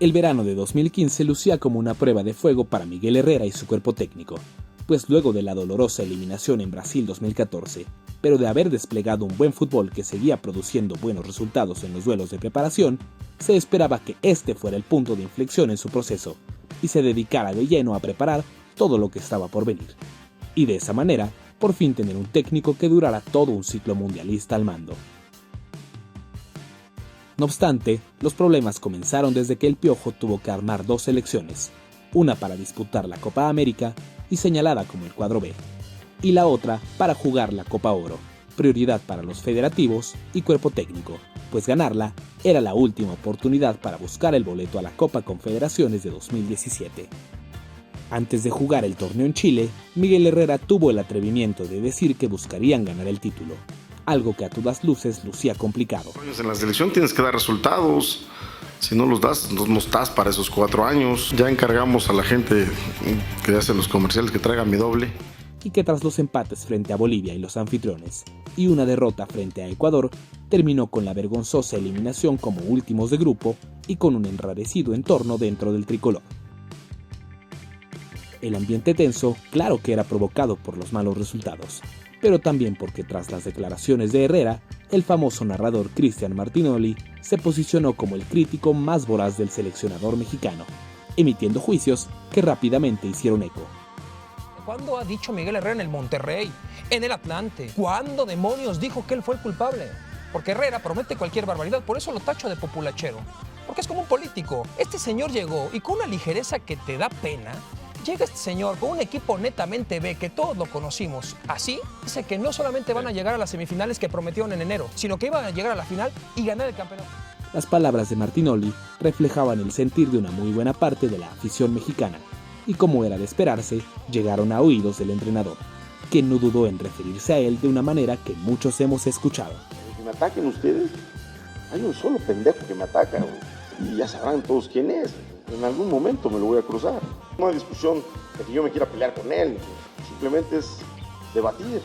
El verano de 2015 lucía como una prueba de fuego para Miguel Herrera y su cuerpo técnico, pues luego de la dolorosa eliminación en Brasil 2014, pero de haber desplegado un buen fútbol que seguía produciendo buenos resultados en los duelos de preparación, se esperaba que este fuera el punto de inflexión en su proceso y se dedicara de lleno a preparar todo lo que estaba por venir. Y de esa manera, por fin tener un técnico que durara todo un ciclo mundialista al mando. No obstante, los problemas comenzaron desde que el Piojo tuvo que armar dos selecciones, una para disputar la Copa América y señalada como el cuadro B, y la otra para jugar la Copa Oro, prioridad para los federativos y cuerpo técnico, pues ganarla era la última oportunidad para buscar el boleto a la Copa Confederaciones de 2017. Antes de jugar el torneo en Chile, Miguel Herrera tuvo el atrevimiento de decir que buscarían ganar el título, algo que a todas luces lucía complicado. En la selección tienes que dar resultados, si no los das, no estás para esos 4 años. Ya encargamos a la gente que hace los comerciales que traiga mi doble. Y que tras los empates frente a Bolivia y los anfitriones, y una derrota frente a Ecuador, terminó con la vergonzosa eliminación como últimos de grupo y con un enrarecido entorno dentro del tricolor. El ambiente tenso, claro que era provocado por los malos resultados, pero también porque tras las declaraciones de Herrera, el famoso narrador Cristian Martinoli se posicionó como el crítico más voraz del seleccionador mexicano, emitiendo juicios que rápidamente hicieron eco. ¿Cuándo ha dicho Miguel Herrera en el Monterrey, en el Atlante? ¿Cuándo demonios dijo que él fue el culpable? Porque Herrera promete cualquier barbaridad, por eso lo tacho de populachero. Porque es como un político. Este señor llegó y con una ligereza que te da pena, llega este señor con un equipo netamente B, que todos lo conocimos. Así, dice que no solamente van a llegar a las semifinales que prometieron en enero, sino que iban a llegar a la final y ganar el campeonato. Las palabras de Martinoli reflejaban el sentir de una muy buena parte de la afición mexicana, y como era de esperarse, llegaron a oídos del entrenador, quien no dudó en referirse a él de una manera que muchos hemos escuchado. Que me ataquen ustedes, hay un solo pendejo que me ataca, y ya sabrán todos quién es. En algún momento me lo voy a cruzar. No hay discusión de que yo me quiera pelear con él, simplemente es debatir.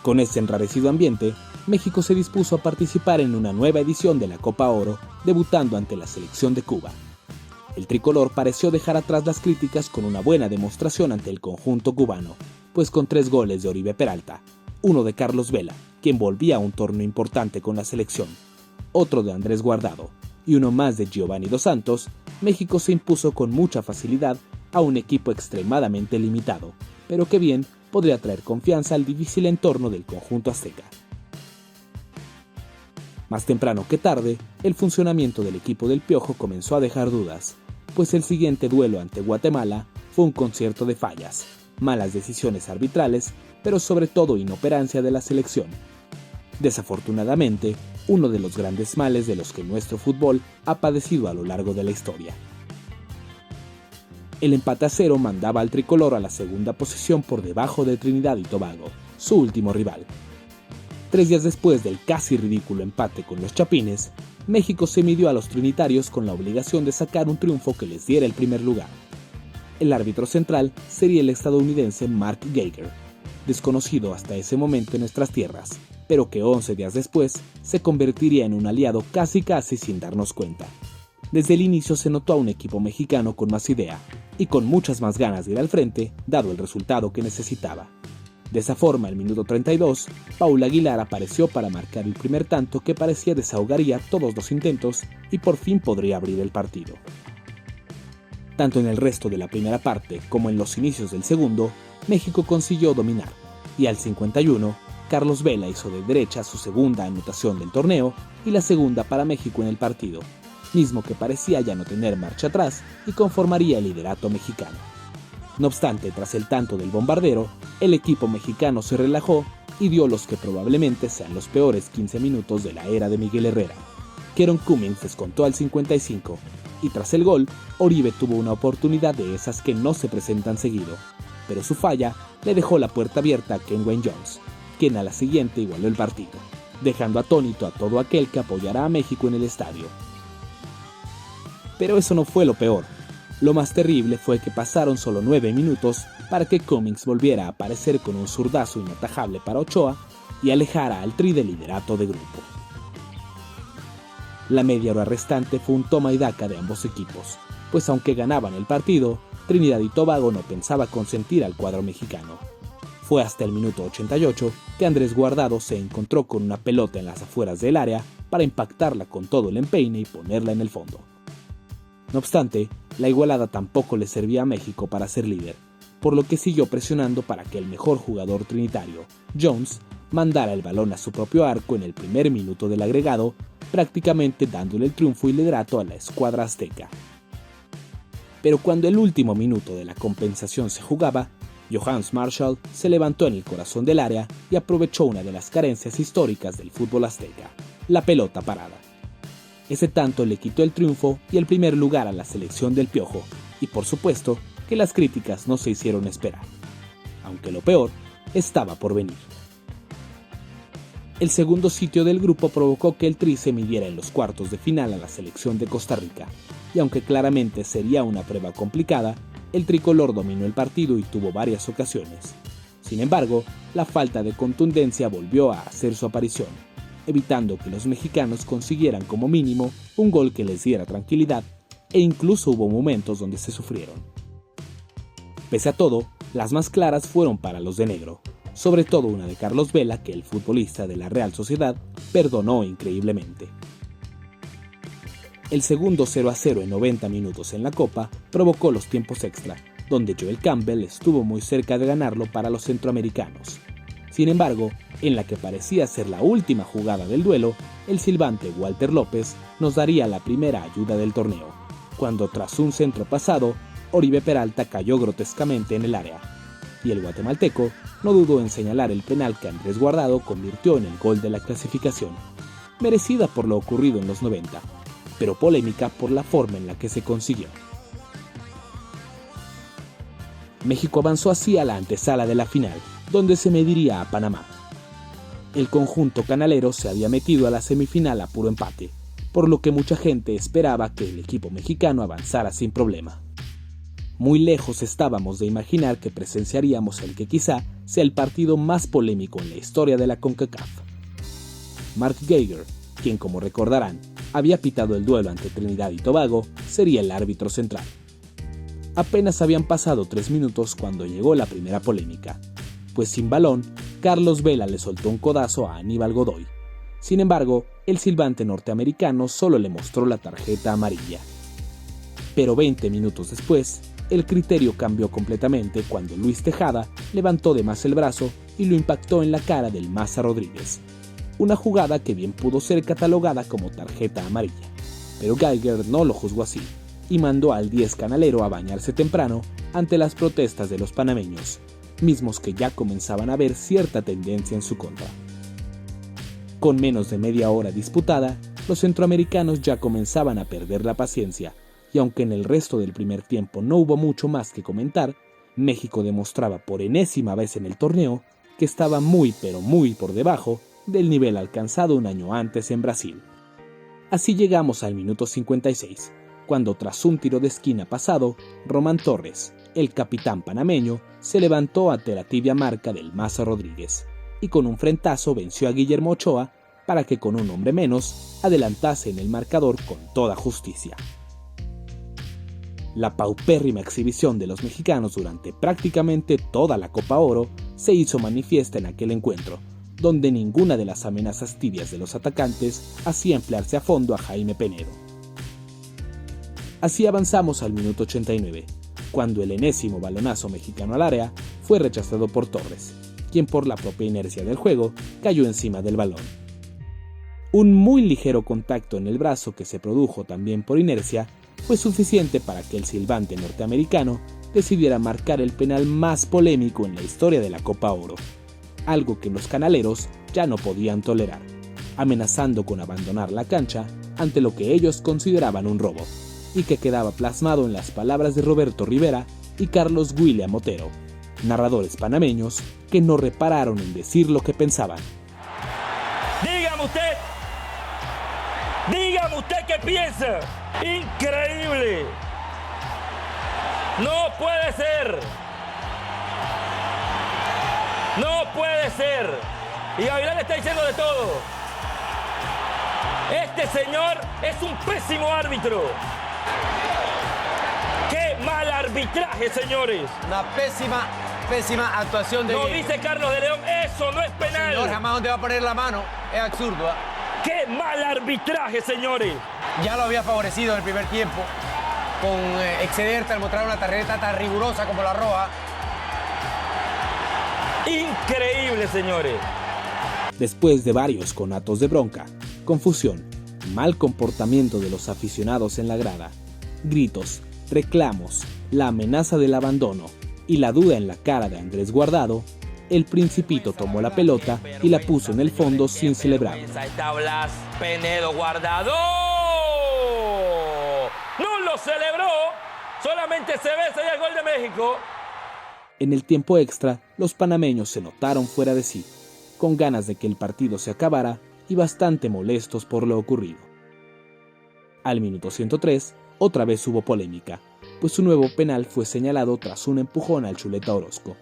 Con ese enrarecido ambiente, México se dispuso a participar en una nueva edición de la Copa Oro, debutando ante la selección de Cuba. El tricolor pareció dejar atrás las críticas con una buena demostración ante el conjunto cubano, pues con 3 goles de Oribe Peralta, uno de Carlos Vela, quien volvía a un torneo importante con la selección, otro de Andrés Guardado y uno más de Giovanni Dos Santos, México se impuso con mucha facilidad a un equipo extremadamente limitado, pero que bien podría traer confianza al difícil entorno del conjunto azteca. Más temprano que tarde, el funcionamiento del equipo del Piojo comenzó a dejar dudas, pues el siguiente duelo ante Guatemala fue un concierto de fallas, malas decisiones arbitrales, pero sobre todo inoperancia de la selección. Desafortunadamente, uno de los grandes males de los que nuestro fútbol ha padecido a lo largo de la historia. El empate a 0 mandaba al tricolor a la segunda posición por debajo de Trinidad y Tobago, su último rival. 3 días después del casi ridículo empate con los Chapines, México se midió a los trinitarios con la obligación de sacar un triunfo que les diera el primer lugar. El árbitro central sería el estadounidense Mark Geiger, desconocido hasta ese momento en nuestras tierras, pero que 11 días después se convertiría en un aliado casi sin darnos cuenta. Desde el inicio se notó a un equipo mexicano con más idea y con muchas más ganas de ir al frente, dado el resultado que necesitaba. De esa forma, al minuto 32, Paul Aguilar apareció para marcar el primer tanto que parecía desahogaría todos los intentos y por fin podría abrir el partido. Tanto en el resto de la primera parte como en los inicios del segundo, México consiguió dominar, y al 51, Carlos Vela hizo de derecha su segunda anotación del torneo y la segunda para México en el partido, mismo que parecía ya no tener marcha atrás y conformaría el liderato mexicano. No obstante, tras el tanto del bombardero, el equipo mexicano se relajó y dio los que probablemente sean los peores 15 minutos de la era de Miguel Herrera. Keron Cummings descontó al 55, y tras el gol, Oribe tuvo una oportunidad de esas que no se presentan seguido, pero su falla le dejó la puerta abierta a Kenwyne Jones, quien a la siguiente igualó el partido, dejando atónito a todo aquel que apoyara a México en el estadio. Pero eso no fue lo peor. Lo más terrible fue que pasaron solo 9 minutos para que Cummings volviera a aparecer con un zurdazo inatajable para Ochoa y alejara al Tri del liderato de grupo. La media hora restante fue un toma y daca de ambos equipos, pues aunque ganaban el partido, Trinidad y Tobago no pensaba consentir al cuadro mexicano. Fue hasta el minuto 88 que Andrés Guardado se encontró con una pelota en las afueras del área para impactarla con todo el empeine y ponerla en el fondo. No obstante, la igualada tampoco le servía a México para ser líder, por lo que siguió presionando para que el mejor jugador trinitario, Jones, mandara el balón a su propio arco en el primer minuto del agregado, prácticamente dándole el triunfo y liderato a la escuadra azteca. Pero cuando el último minuto de la compensación se jugaba, Johannes Marshall se levantó en el corazón del área y aprovechó una de las carencias históricas del fútbol azteca, la pelota parada. Ese tanto le quitó el triunfo y el primer lugar a la selección del Piojo, y por supuesto que las críticas no se hicieron esperar, aunque lo peor estaba por venir. El segundo sitio del grupo provocó que el Tri se midiera en los cuartos de final a la selección de Costa Rica, y aunque claramente sería una prueba complicada, el tricolor dominó el partido y tuvo varias ocasiones. Sin embargo, la falta de contundencia volvió a hacer su aparición, evitando que los mexicanos consiguieran como mínimo un gol que les diera tranquilidad, e incluso hubo momentos donde se sufrieron. Pese a todo, las más claras fueron para los de negro, sobre todo una de Carlos Vela que el futbolista de la Real Sociedad perdonó increíblemente. El segundo 0-0 en 90 minutos en la Copa provocó los tiempos extra, donde Joel Campbell estuvo muy cerca de ganarlo para los centroamericanos. Sin embargo, en la que parecía ser la última jugada del duelo, el silbante Walter López nos daría la primera ayuda del torneo, cuando tras un centro pasado, Oribe Peralta cayó grotescamente en el área, y el guatemalteco no dudó en señalar el penal que Andrés Guardado convirtió en el gol de la clasificación, merecida por lo ocurrido en los 90, pero polémica por la forma en la que se consiguió. México avanzó así a la antesala de la final, donde se mediría a Panamá. El conjunto canalero se había metido a la semifinal a puro empate, por lo que mucha gente esperaba que el equipo mexicano avanzara sin problema. Muy lejos estábamos de imaginar que presenciaríamos el que quizá sea el partido más polémico en la historia de la CONCACAF. Mark Geiger, quien como recordarán había pitado el duelo ante Trinidad y Tobago, sería el árbitro central. Apenas habían pasado 3 minutos cuando llegó la primera polémica, pues sin balón, Carlos Vela le soltó un codazo a Aníbal Godoy. Sin embargo, el silbante norteamericano solo le mostró la tarjeta amarilla. Pero 20 minutos después, el criterio cambió completamente cuando Luis Tejada levantó de más el brazo y lo impactó en la cara del Maza Rodríguez. Una jugada que bien pudo ser catalogada como tarjeta amarilla, pero Geiger no lo juzgó así y mandó al 10 canalero a bañarse temprano ante las protestas de los panameños, mismos que ya comenzaban a ver cierta tendencia en su contra. Con menos de media hora disputada, los centroamericanos ya comenzaban a perder la paciencia, y aunque en el resto del primer tiempo no hubo mucho más que comentar, México demostraba por enésima vez en el torneo que estaba muy pero muy por debajo del nivel alcanzado un año antes en Brasil. Así llegamos al minuto 56, cuando tras un tiro de esquina pasado, Román Torres, el capitán panameño, se levantó ante la tibia marca del Maza Rodríguez y con un frentazo venció a Guillermo Ochoa para que con un hombre menos adelantase en el marcador con toda justicia. La paupérrima exhibición de los mexicanos durante prácticamente toda la Copa Oro se hizo manifiesta en aquel encuentro, donde ninguna de las amenazas tibias de los atacantes hacía emplearse a fondo a Jaime Penedo. Así avanzamos al minuto 89, cuando el enésimo balonazo mexicano al área fue rechazado por Torres, quien por la propia inercia del juego cayó encima del balón. Un muy ligero contacto en el brazo que se produjo también por inercia fue suficiente para que el silbante norteamericano decidiera marcar el penal más polémico en la historia de la Copa Oro, algo que los canaleros ya no podían tolerar, amenazando con abandonar la cancha ante lo que ellos consideraban un robo, y que quedaba plasmado en las palabras de Roberto Rivera y Carlos William Otero, narradores panameños que no repararon en decir lo que pensaban. Dígame usted qué piensa. Increíble. No puede ser. No puede ser. Y Gavilán le está diciendo de todo. Este señor es un pésimo árbitro. ¡Qué mal arbitraje, señores! Una pésima actuación de No Diego. dice Carlos de León, eso no es penal. Señor, jamás donde va a poner la mano. Es absurdo. ¡Qué mal arbitraje, señores! Ya lo había favorecido en el primer tiempo con excederte al mostrar una tarjeta tan rigurosa como la roja. Increíble, señores. Después de varios conatos de bronca, confusión, mal comportamiento de los aficionados en la grada, gritos, reclamos, la amenaza del abandono y la duda en la cara de Andrés Guardado, el Principito tomó la pelota y la puso en el fondo sin celebrar. Está Blas Penedo Guardado. No lo celebró. Solamente se ve ese el gol de México. En el tiempo extra, los panameños se notaron fuera de sí, con ganas de que el partido se acabara y bastante molestos por lo ocurrido. Al minuto 103, otra vez hubo polémica, pues un nuevo penal fue señalado tras un empujón al Chuleta Orozco.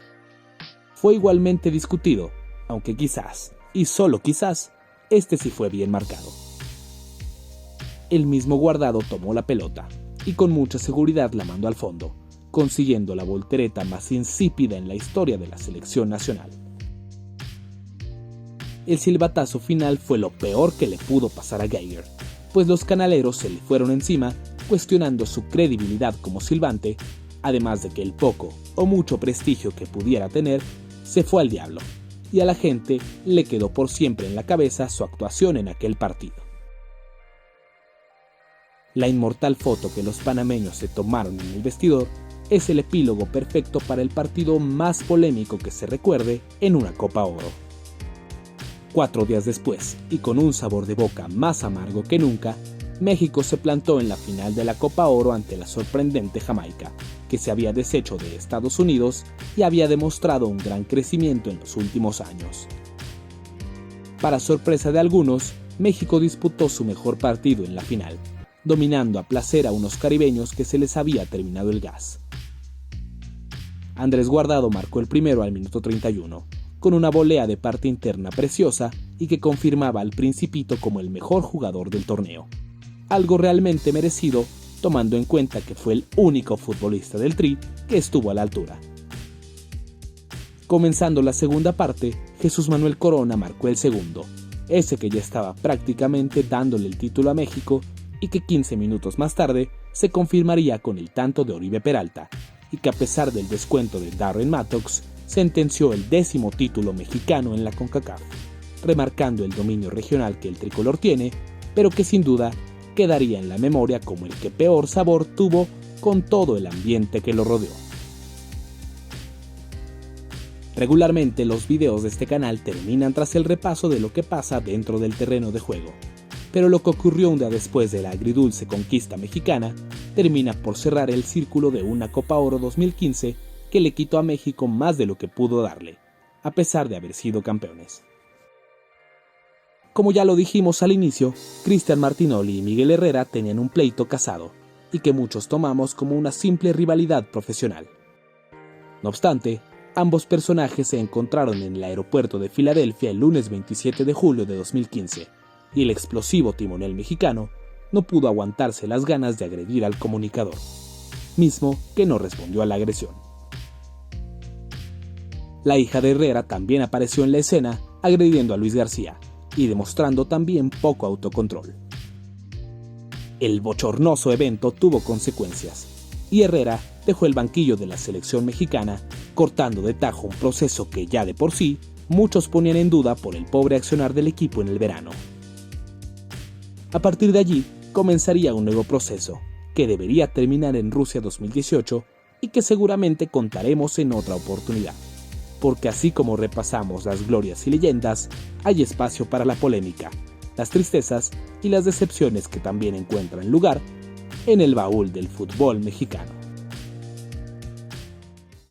Fue igualmente discutido, aunque quizás, y solo quizás, este sí fue bien marcado. El mismo Guardado tomó la pelota y con mucha seguridad la mandó al fondo, consiguiendo la voltereta más insípida en la historia de la selección nacional. El silbatazo final fue lo peor que le pudo pasar a Geiger, pues los canaleros se le fueron encima, cuestionando su credibilidad como silbante, además de que el poco o mucho prestigio que pudiera tener se fue al diablo, y a la gente le quedó por siempre en la cabeza su actuación en aquel partido. La inmortal foto que los panameños se tomaron en el vestidor es el epílogo perfecto para el partido más polémico que se recuerde en una Copa Oro. 4 días después, y con un sabor de boca más amargo que nunca, México se plantó en la final de la Copa Oro ante la sorprendente Jamaica, que se había deshecho de Estados Unidos y había demostrado un gran crecimiento en los últimos años. Para sorpresa de algunos, México disputó su mejor partido en la final, dominando a placer a unos caribeños que se les había terminado el gas. Andrés Guardado marcó el primero al minuto 31, con una volea de parte interna preciosa y que confirmaba al Principito como el mejor jugador del torneo. Algo realmente merecido, tomando en cuenta que fue el único futbolista del Tri que estuvo a la altura. Comenzando la segunda parte, Jesús Manuel Corona marcó el segundo, ese que ya estaba prácticamente dándole el título a México y que 15 minutos más tarde se confirmaría con el tanto de Oribe Peralta, y que a pesar del descuento de Darren Mattox, sentenció el 10º título mexicano en la CONCACAF, remarcando el dominio regional que el tricolor tiene, pero que sin duda quedaría en la memoria como el que peor sabor tuvo con todo el ambiente que lo rodeó. Regularmente los videos de este canal terminan tras el repaso de lo que pasa dentro del terreno de juego, pero lo que ocurrió un día después de la agridulce conquista mexicana termina por cerrar el círculo de una Copa Oro 2015 que le quitó a México más de lo que pudo darle, a pesar de haber sido campeones. Como ya lo dijimos al inicio, Cristian Martinoli y Miguel Herrera tenían un pleito casado, y que muchos tomamos como una simple rivalidad profesional. No obstante, ambos personajes se encontraron en el aeropuerto de Filadelfia el lunes 27 de julio de 2015, y el explosivo timonel mexicano no pudo aguantarse las ganas de agredir al comunicador, mismo que no respondió a la agresión. La hija de Herrera también apareció en la escena agrediendo a Luis García, y demostrando también poco autocontrol. El bochornoso evento tuvo consecuencias, y Herrera dejó el banquillo de la selección mexicana, cortando de tajo un proceso que ya de por sí muchos ponían en duda por el pobre accionar del equipo en el verano. A partir de allí comenzaría un nuevo proceso, que debería terminar en Rusia 2018 y que seguramente contaremos en otra oportunidad. Porque así como repasamos las glorias y leyendas, hay espacio para la polémica, las tristezas y las decepciones que también encuentran lugar en el baúl del fútbol mexicano.